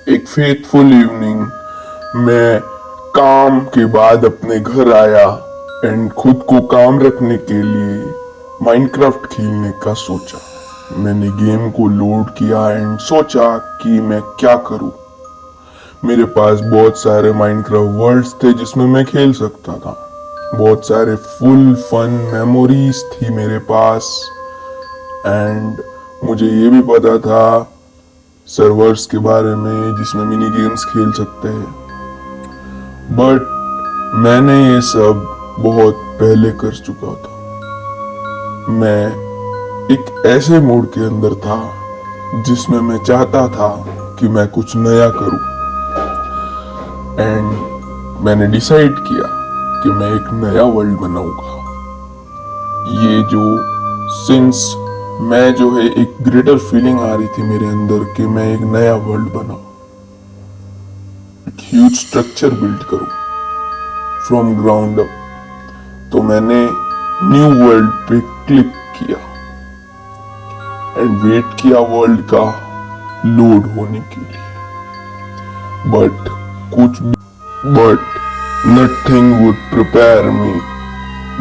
एक faithful evening मैं काम के बाद अपने घर आया एंड खुद को काम रखने के लिए माइनक्राफ्ट खेलने का सोचा। मैंने गेम को लोड किया एंड सोचा कि मैं क्या करूं। मेरे पास बहुत सारे माइनक्राफ्ट वर्ल्ड्स थे जिसमें मैं खेल सकता था। बहुत सारे फुल फन मेमोरीज थी मेरे पास एंड मुझे ये भी पता था सर्वर्स के बारे में जिसमें मिनी गेम्स खेल सकते हैं। बट मैंने ये सब बहुत पहले कर चुका था। मैं एक ऐसे मूड के अंदर था जिसमें मैं चाहता था कि मैं कुछ नया करूं एंड मैंने डिसाइड किया कि मैं एक नया वर्ल्ड बनाऊंगा। ये जो सिंस मैं जो है एक ग्रेटर फीलिंग आ रही थी मेरे अंदर कि मैं एक नया वर्ल्ड बनाऊं, एक ह्यूज स्ट्रक्चर बिल्ड करूं फ्रॉम ग्राउंड अप। तो मैंने न्यू वर्ल्ड पे क्लिक किया एंड वेट किया वर्ल्ड का लोड होने के लिए। But but nothing would prepare me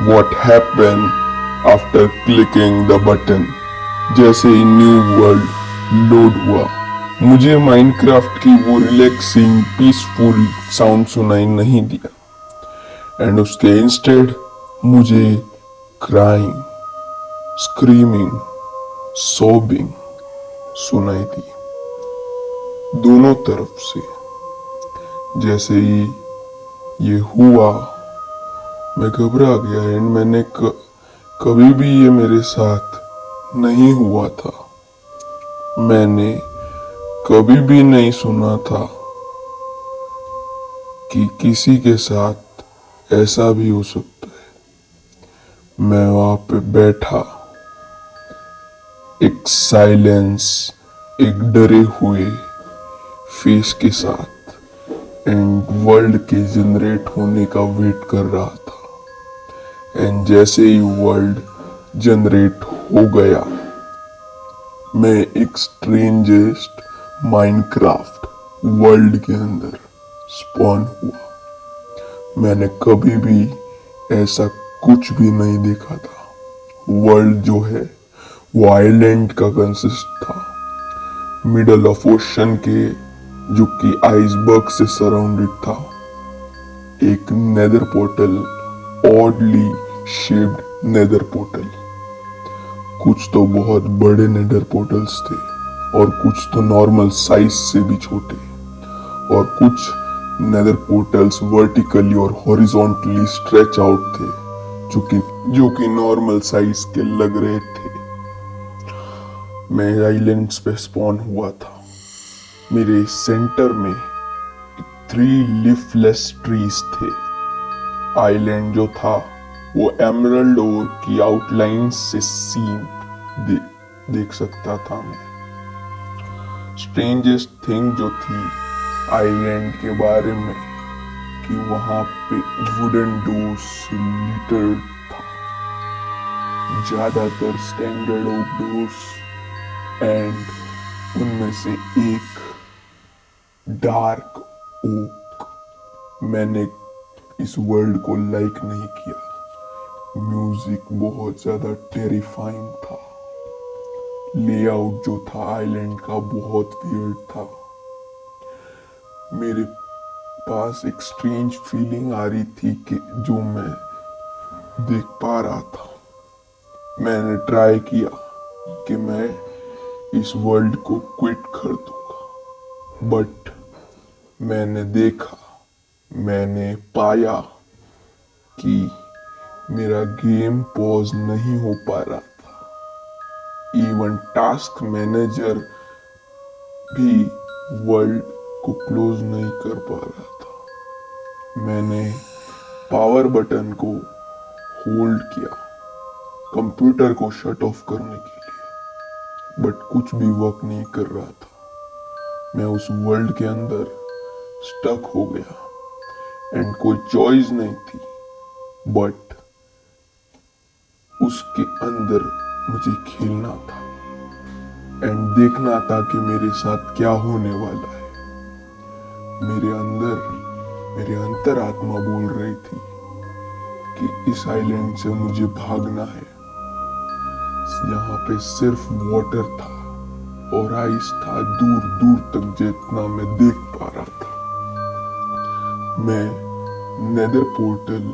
what happen after clicking the button. जैसे ही न्यू वर्ल्ड लोड हुआ मुझे माइनक्राफ्ट की वो रिलैक्सिंग पीसफुल साउंड सुनाई नहीं दिया एंड उसके इंस्टेड मुझे क्राइंग, स्क्रीमिंग, सोबिंग सुनाई दी दोनों तरफ से। जैसे ही ये हुआ मैं घबरा गया एंड मैंने कभी भी ये मेरे साथ नहीं हुआ था। मैंने कभी भी नहीं सुना था कि किसी के साथ ऐसा भी हो सकता है। मैं वहां पे बैठा, एक साइलेंस, एक डरे हुए फेस के साथ एंड वर्ल्ड के जनरेट होने का वेट कर रहा था। एंड जैसे ही वर्ल्ड जनरेट हो गया मैं एक स्ट्रेंजेस्ट माइनक्राफ्ट वर्ल्ड के अंदर स्पॉन हुआ। मैंने कभी भी ऐसा कुछ भी नहीं देखा था। वर्ल्ड जो है वो आइलैंड का कंसिस्ट था, मिडल ऑफ ओशन के, जो कि आइसबर्ग से सराउंडेड था। एक nether portal, oddly shaped nether portal. कुछ तो बहुत बड़े नेदर पोर्टल्स थे और कुछ तो नॉर्मल साइज से भी छोटे, और कुछ नेदर पोर्टल्स वर्टिकली और हॉरिजॉन्टली स्ट्रेच आउट थे जो कि नॉर्मल साइज के लग रहे थे। मैं आइलैंड्स पे स्पॉन हुआ था। मेरे सेंटर में 3 लीफलेस ट्रीज थे। आइलैंड जो था वो एमरल्ड ओर की आउटलाइन से देख सकता था मैं। स्ट्रेंजेस्ट थिंग जो थी आइलैंड के बारे में कि वहां पे वुडन डोर्स लिटर्ड था, ज्यादातर स्टैंडर्ड ओक डोर्स एंड उनमें से एक डार्क ओक। मैंने इस वर्ल्ड को लाइक नहीं किया। म्यूजिक बहुत ज्यादा टेरिफाइंग था। लेआउट जो था आइलैंड का बहुत वियर्ड था। मेरे पास एक स्ट्रेंज फीलिंग आ रही थी कि जो मैं देख पा रहा था। मैंने ट्राई किया कि मैं इस वर्ल्ड को क्विट कर दूंगा, बट मैंने देखा, मैंने पाया कि मेरा गेम पॉज नहीं हो पा रहा था। इवन टास्क मैनेजर भी वर्ल्ड को क्लोज नहीं कर पा रहा था। मैंने पावर बटन को होल्ड किया कंप्यूटर को शट ऑफ करने के लिए, बट कुछ भी वर्क नहीं कर रहा था। मैं उस वर्ल्ड के अंदर स्टक हो गया एंड कोई चॉइस नहीं थी बट उसके अंदर मुझे खेलना था एंड देखना था कि मेरे साथ क्या होने वाला है। मेरे अंतरात्मा बोल रही थी कि इस आइलैंड से मुझे भागना है। यहाँ पे सिर्फ वाटर था और आइस था दूर दूर तक जितना मैं देख पा रहा था। मैं नेदर पोर्टल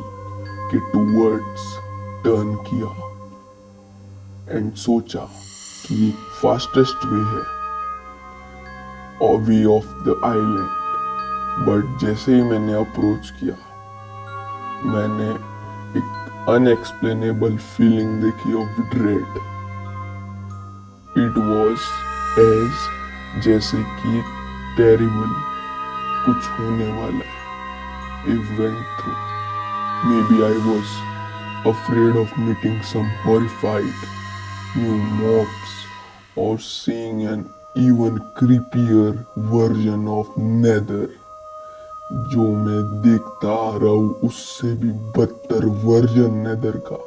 के टूवर्ड्स टर्न किया एंड सोचा कि एक फास्टेस्ट वे है और way off the island. But जैसे ही मैंने अप्रोच किया, मैंने एक अनएक्सप्लेनेबल फीलिंग देखी of dread. It was as जैसे कि एक टेरिबल कुछ होने वाला है। It went through. Maybe I was afraid of meeting some horrified new mobs or seeing an even creepier version of Nether, जो मैं देखता आ रहा हूँ उससे भी बदतर वर्जन नेदर का।